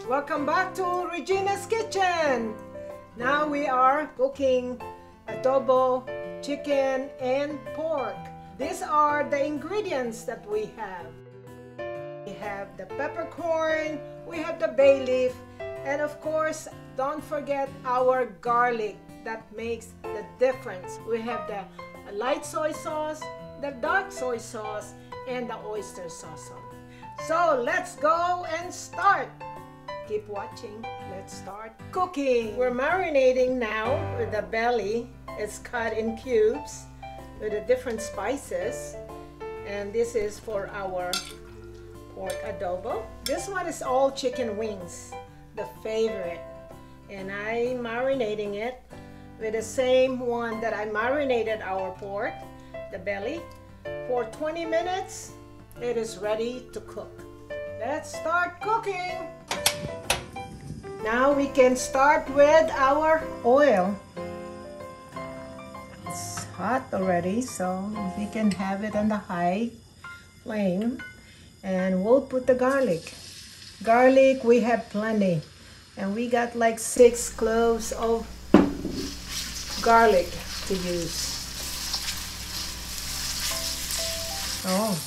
Welcome back to Regina's Kitchen. Now we are cooking adobo, chicken and pork. These are the ingredients that we have. We have the peppercorn, we have the bay leaf, and of course, don't forget our garlic. That makes the difference. We have the light soy sauce, the dark soy sauce, and the oyster sauce. So let's go and start. Keep watching. Let's start cooking. We're marinating now with the belly. It's cut in cubes with the different spices. And this is for our pork adobo. This one is all chicken wings, the favorite. And I'm marinating it with the same one that I marinated our pork, the belly. For 20 minutes, it is ready to cook. Let's start cooking. Now we can start with our oil. It's hot already, so we can have it on the high flame. And we'll put the garlic. Garlic, we have plenty. And we got like 6 cloves of garlic to use. Oh,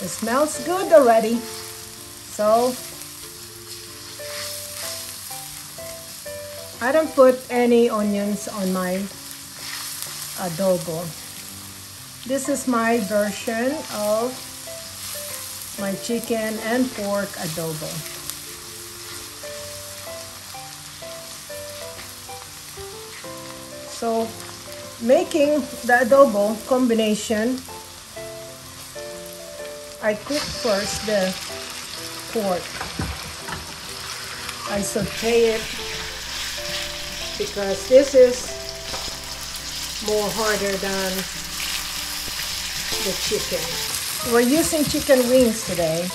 it smells good already. So I don't put any onions on my adobo. This is my version of my chicken and pork adobo. So making the adobo combination, I cook first the pork. I saute it because this is more harder than the chicken. We're using chicken wings today,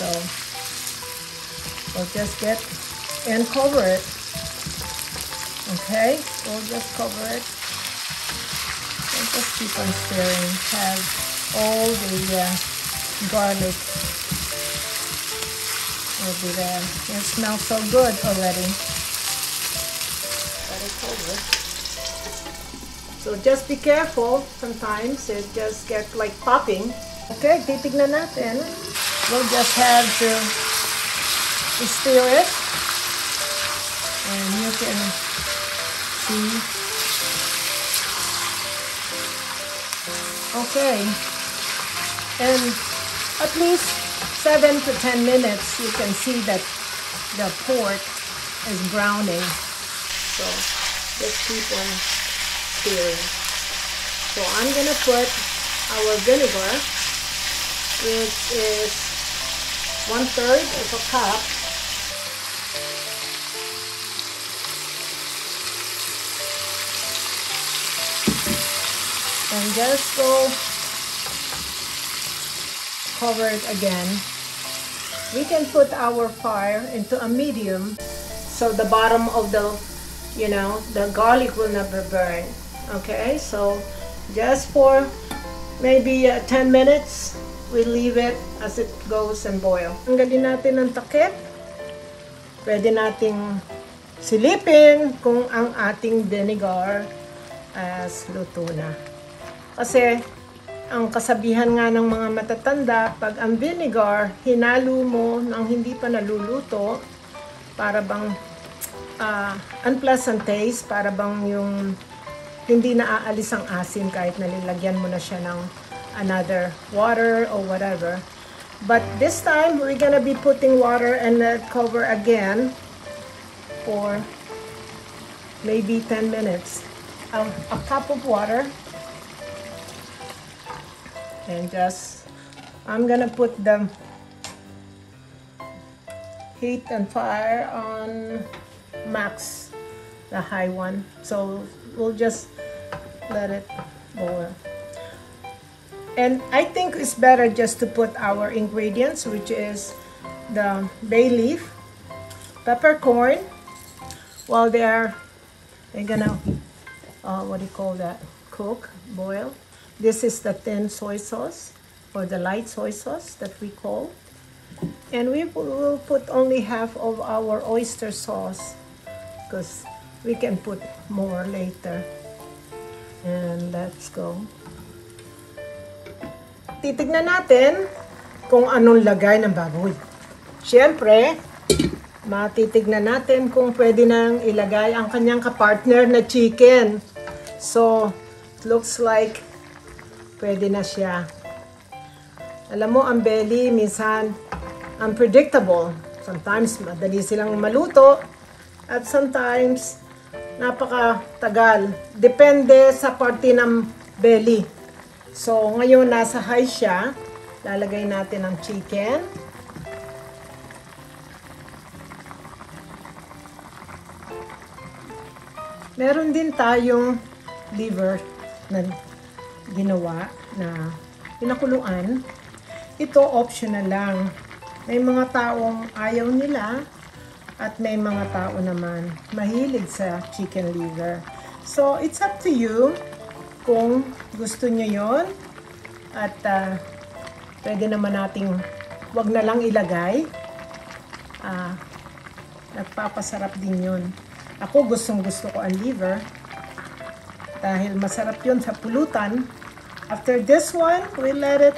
so we'll just get and cover it. Okay, we'll just cover it and just keep on stirring. Have all the garlic will be there. It smells so good already. Let it cover. So just be careful. Sometimes it just gets like popping. Okay, titignan natin. We'll just have to stir it, and you can see. Okay, and at least 7 to 10 minutes you can see that the pork is browning. So just keep on stirring. So I'm gonna put our vinegar, which is 1/3 of a cup. And just go cover it again. We can put our fire into a medium so the bottom of the, the garlic will never burn. Okay, so just for maybe 10 minutes, we leave it as it goes and boil. Tanggalin natin ang takip. Pwede nating silipin kung ang ating vinegar as luto na. Kasi ang kasabihan nga ng mga matatanda, pag ang vinegar hinalo mo nang hindi pa naluluto, para bang unpleasant taste, para bang yung hindi naaalis ang asin kahit nalilagyan mo na siya ng another water or whatever. But this time, we're gonna be putting water and let cover again for maybe 10 minutes. A cup of water. And I'm gonna put the heat and fire on max, the high one. So we'll just let it boil. And I think it's better just to put our ingredients, which is the bay leaf, peppercorn, while they're gonna, what do you call that? Cook, boil. This is the thin soy sauce, or the light soy sauce that we call. And we will put only half of our oyster sauce because we can put more later. And let's go. Titignan natin kung anong lagay ng baboy. Siyempre, matitignan natin kung pwede nang ilagay ang kanyang kapartner na chicken. So, it looks like pwede na siya. Alam mo, ang belly minsan unpredictable. Sometimes madali silang maluto at sometimes napakatagal. Depende sa parte ng belly. So, ngayon nasa high siya. Lalagay natin ang chicken. Meron din tayong liver na ginawa na pinakuluan. Ito optional lang. May mga taong ayaw nila at may mga tao naman mahilig sa chicken liver. So, it's up to you kung gusto nyo yon. At pwede naman nating wag na lang ilagay. Nagpapasarap din yun. Ako gustong gusto ko ang liver dahil masarap yun sa pulutan. After this one, we let it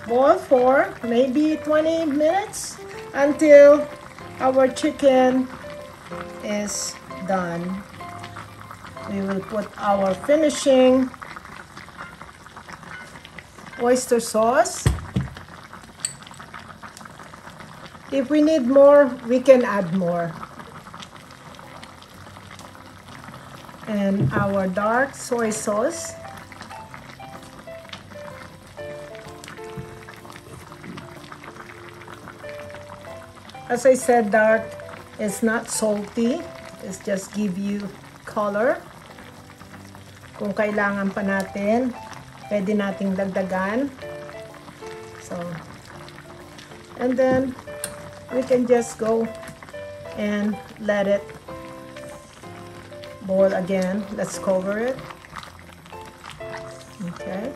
boil for maybe 20 minutes until our chicken is done. We will put our finishing oyster sauce. If we need more, we can add more. And our dark soy sauce. As I said, dark is not salty. It's just give you color. Kung kailangan pa natin, pwede nating dagdagan. So, and then we can just go and let it boil again. Let's cover it. Okay.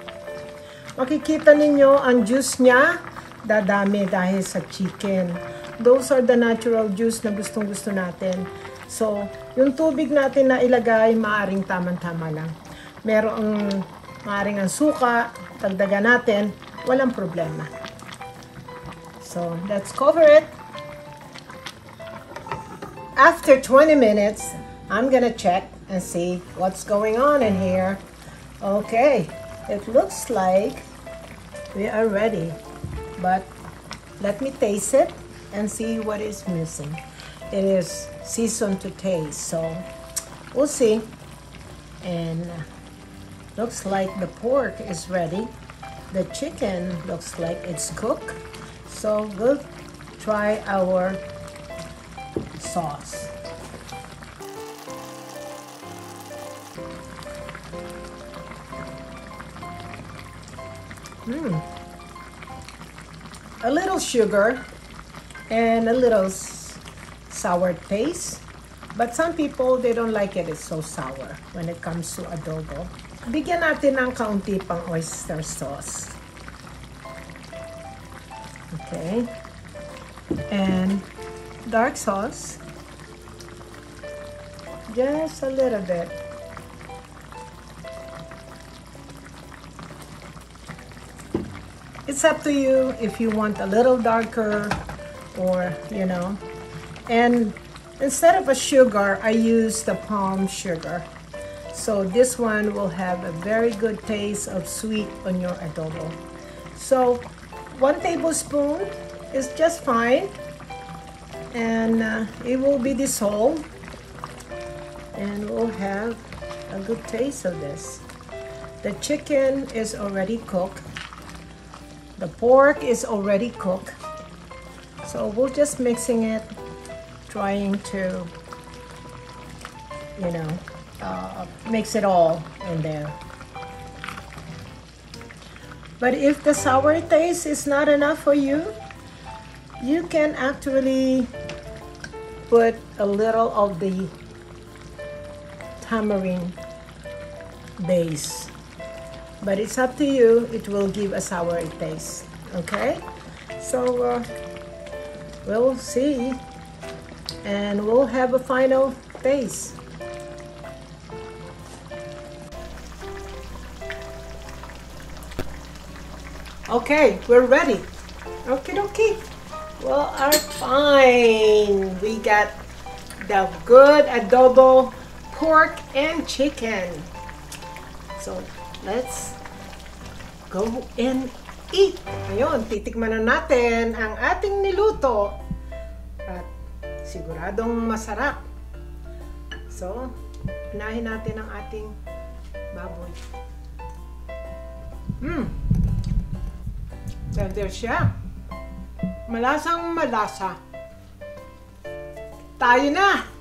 Makikita ninyo ang juice niya dadami dahil sa chicken. Those are the natural juice na gustong-gusto natin. So, yung tubig natin na ilagay, maaring tamang-tama lang. Merong maaring ang suka, dagdagan natin, walang problema. So, let's cover it. After 20 minutes, I'm gonna check and see what's going on in here. Okay, it looks like we are ready. But let me taste it and see what is missing. It is seasoned to taste, so we'll see. And looks like the pork is ready. The chicken looks like it's cooked. So we'll try our sauce. A little sugar and a little sour taste, but some people, they don't like it. It's so sour when it comes to adobo. Bigyan natin ng kaunti pang oyster sauce. Okay. And dark sauce. Just a little bit. It's up to you if you want a little darker or, you know. And instead of a sugar, I use the palm sugar. So this one will have a very good taste of sweet on your adobo. So 1 tablespoon is just fine. And it will be dissolved. And we'll have a good taste of this. The chicken is already cooked. The pork is already cooked. So we're just mixing it, trying to, you know, mix it all in there. But if the sour taste is not enough for you, you can actually put a little of the tamarind base. But it's up to you. It will give a sour taste. Okay? So, We'll see. And we'll have a final taste. Okay, we're ready. Okay, okay. Well, are fine. We got the good adobo pork and chicken. So, let's go and eat. Ngayon, titikman na natin ang ating niluto. At siguradong masarap. So, unahin natin ang ating baboy. Tender siya. Malasang malasa. Tayo na!